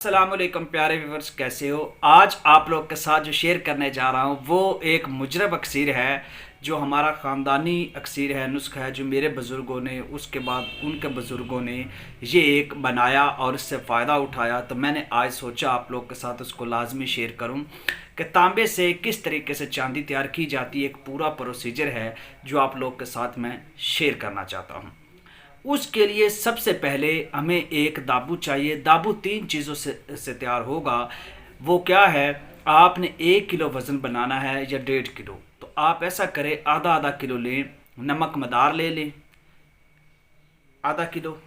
अस्सलाम वालेकुम प्यारे व्यूवर्स, कैसे हो। आज आप लोग के साथ जो शेयर करने जा रहा हूँ वो एक मुजरब अक्सीर है, जो हमारा ख़ानदानी अक्सीर है, नुस्खा है, जो मेरे बुज़ुर्गों ने, उसके बाद उनके बुज़ुर्गों ने ये एक बनाया और इससे फ़ायदा उठाया। तो मैंने आज सोचा आप लोग के साथ उसको लाजमी शेयर करूँ कि तांबे से किस तरीके से चांदी तैयार की जाती है। एक पूरा प्रोसीजर है जो आप लोग के साथ मैं शेयर करना चाहता हूँ। उसके लिए सबसे पहले हमें एक दाबू चाहिए। दाबू तीन चीज़ों से तैयार होगा। वो क्या है, आपने 1 किलो वज़न बनाना है या 1.5 किलो, तो आप ऐसा करें, आधा आधा किलो लें। नमक मदार ले लें आधा किलो,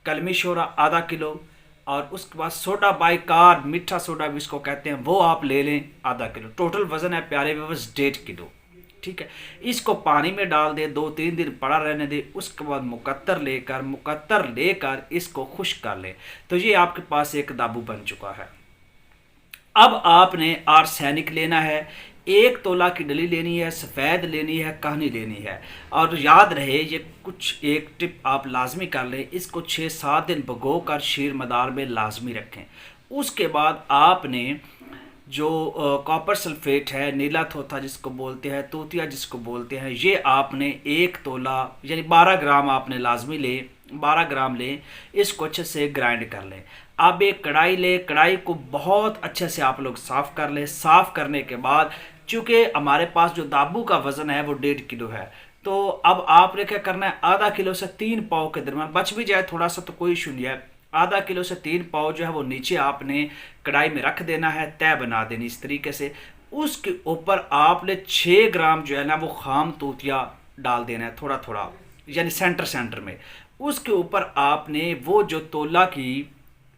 कलमी शोरा आधा किलो, और उसके बाद सोडा बाइकार, मीठा सोडा भी इसको कहते हैं, वो आप ले लें आधा किलो। टोटल वज़न है प्यारे व्यूअर्स 1.5 किलो। ठीक है, इसको पानी में डाल दे, 2-3 दिन पड़ा रहने दे। उसके बाद मुकत्तर लेकर इसको खुश्क कर ले। तो ये आपके पास एक दाबू बन चुका है। अब आपने आर्सेनिक लेना है, 1 तोला की डली लेनी है, सफ़ेद लेनी है, कहानी लेनी है। और याद रहे, ये कुछ एक टिप आप लाजमी कर लें, इसको 6-7 दिन भिगो कर शीर मदार में लाजमी रखें। उसके बाद आपने जो कॉपर सल्फेट है, नीला थोथा जिसको बोलते हैं, तूतिया जिसको बोलते हैं, ये आपने 1 तोला यानी 12 ग्राम आपने लाजमी ले, 12 ग्राम लें। इसको अच्छे से ग्राइंड कर लें। अब एक कढ़ाई लें, कढ़ाई को बहुत अच्छे से आप लोग साफ़ कर लें। साफ़ करने के बाद, चूँकि हमारे पास जो दाबू का वज़न है वो 1.5 किलो है, तो अब आपने क्या करना है, आधा किलो से 3 पाव के दरमियान, बच भी जाए थोड़ा सा तो कोई इशू नहीं है, आधा किलो से 3 पाव जो है वो नीचे आपने कढ़ाई में रख देना है, तय बना देनी इस तरीके से। उसके ऊपर आपने 6 ग्राम जो है ना वो खाम तूतिया डाल देना है, थोड़ा थोड़ा, यानी सेंटर में। उसके ऊपर आपने वो जो तोला की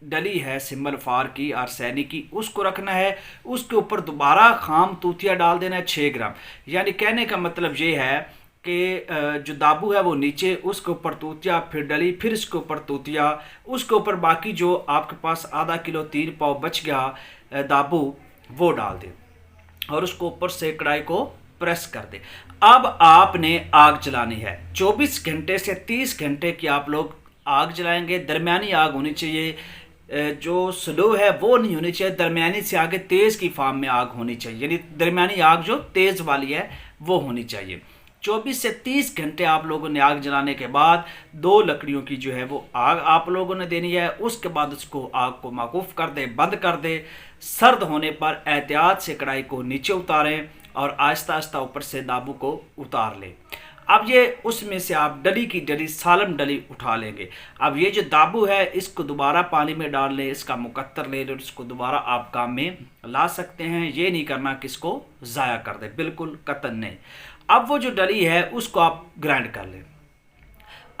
डली है सिम्बल फार की, आर्सेनिक की, उसको रखना है। उसके ऊपर दोबारा खाम तूतिया डाल देना है 6 ग्राम। यानी कहने का मतलब ये है कि जो दाबू है वो नीचे, उसके ऊपर तूतिया, फिर डली, फिर इसके ऊपर तूतिया, उसके ऊपर बाकी जो आपके पास आधा किलो 3 पाव बच गया दाबू, वो डाल दें और उसको ऊपर से कढ़ाई को प्रेस कर दे। अब आपने आग जलानी है। 24 घंटे से 30 घंटे की आप लोग आग जलाएंगे। दरमियानी आग होनी चाहिए, जो स्लो है वो नहीं होनी चाहिए, दरमियानी से आगे तेज़ की फार्म में आग होनी चाहिए, यानी दरमियानी आग जो तेज़ वाली है वो होनी चाहिए। 24 से 30 घंटे आप लोगों ने आग जलाने के बाद 2 लकड़ियों की जो है वो आग आप लोगों ने देनी है। उसके बाद उसको आग को माकूफ कर दे, बंद कर दे। सर्द होने पर एहतियात से कढ़ाई को नीचे उतारें और आहिस्ता आहिस्ता ऊपर से दाबू को उतार लें। अब ये उसमें से आप डली की डली, सालम डली उठा लेंगे। अब ये जो दाबू है इसको दोबारा पानी में डाल लें, इसका मुकत्तर ले लें, इसको दोबारा आप काम में ला सकते हैं। ये नहीं करना कि इसको ज़ाया कर दें, बिल्कुल कतन नहीं। अब वो जो डली है उसको आप ग्राइंड कर लें।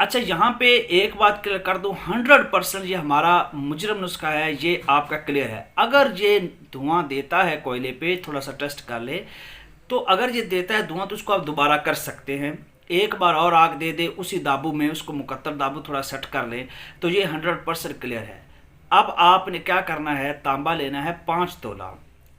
अच्छा, यहाँ पे एक बात क्लियर कर दूँ, 100% ये हमारा मुजरम नुस्खा है, ये आपका क्लियर है। अगर ये धुआं देता है कोयले पे, थोड़ा सा टेस्ट कर ले, तो अगर ये देता है धुआं तो उसको आप दोबारा कर सकते हैं। एक बार और आग दे दे उसी दाबू में, उसको मुकत्तर दाबू थोड़ा सेट कर लें, तो ये 100% क्लियर है। अब आपने क्या करना है, तांबा लेना है 5 तोला,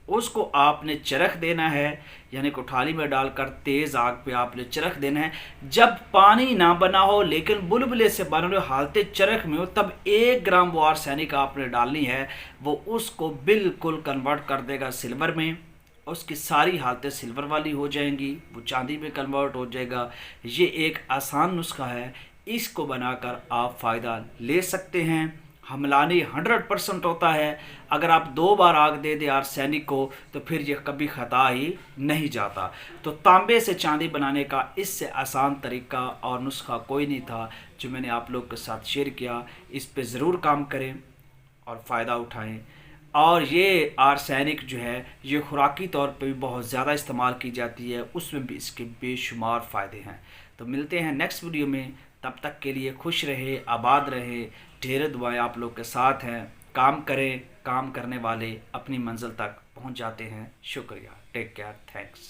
उसको आपने चरख देना है, यानी कोठाली में डालकर तेज़ आग पे आपने चरख देना है। जब पानी ना बना हो लेकिन बुलबुले से बने हुए हालते चरख में हो, तब 1 ग्राम वो आर्सेनिक आपने डालनी है। वो उसको बिल्कुल कन्वर्ट कर देगा सिल्वर में, उसकी सारी हालतें सिल्वर वाली हो जाएंगी, वो चांदी में कन्वर्ट हो जाएगा। ये एक आसान नुस्खा है, इसको बनाकर आप फ़ायदा ले सकते हैं। हमलानी 100% होता है। अगर आप 2 बार आग दे दे आर्सेनिक को तो फिर ये कभी ख़ता ही नहीं जाता। तो तांबे से चांदी बनाने का इससे आसान तरीका और नुस्खा कोई नहीं था जो मैंने आप लोग के साथ शेयर किया। इस पे ज़रूर काम करें और फ़ायदा उठाएं। और ये आर्सेनिक जो है ये खुराकी तौर पे भी बहुत ज़्यादा इस्तेमाल की जाती है, उसमें भी इसके बेशुमार फ़ायदे हैं। तो मिलते हैं नेक्स्ट वीडियो में, तब तक के लिए खुश रहे, आबाद रहे। ढेर दुआएं आप लोग के साथ हैं। काम करें, काम करने वाले अपनी मंजिल तक पहुंच जाते हैं। शुक्रिया, टेक केयर, थैंक्स।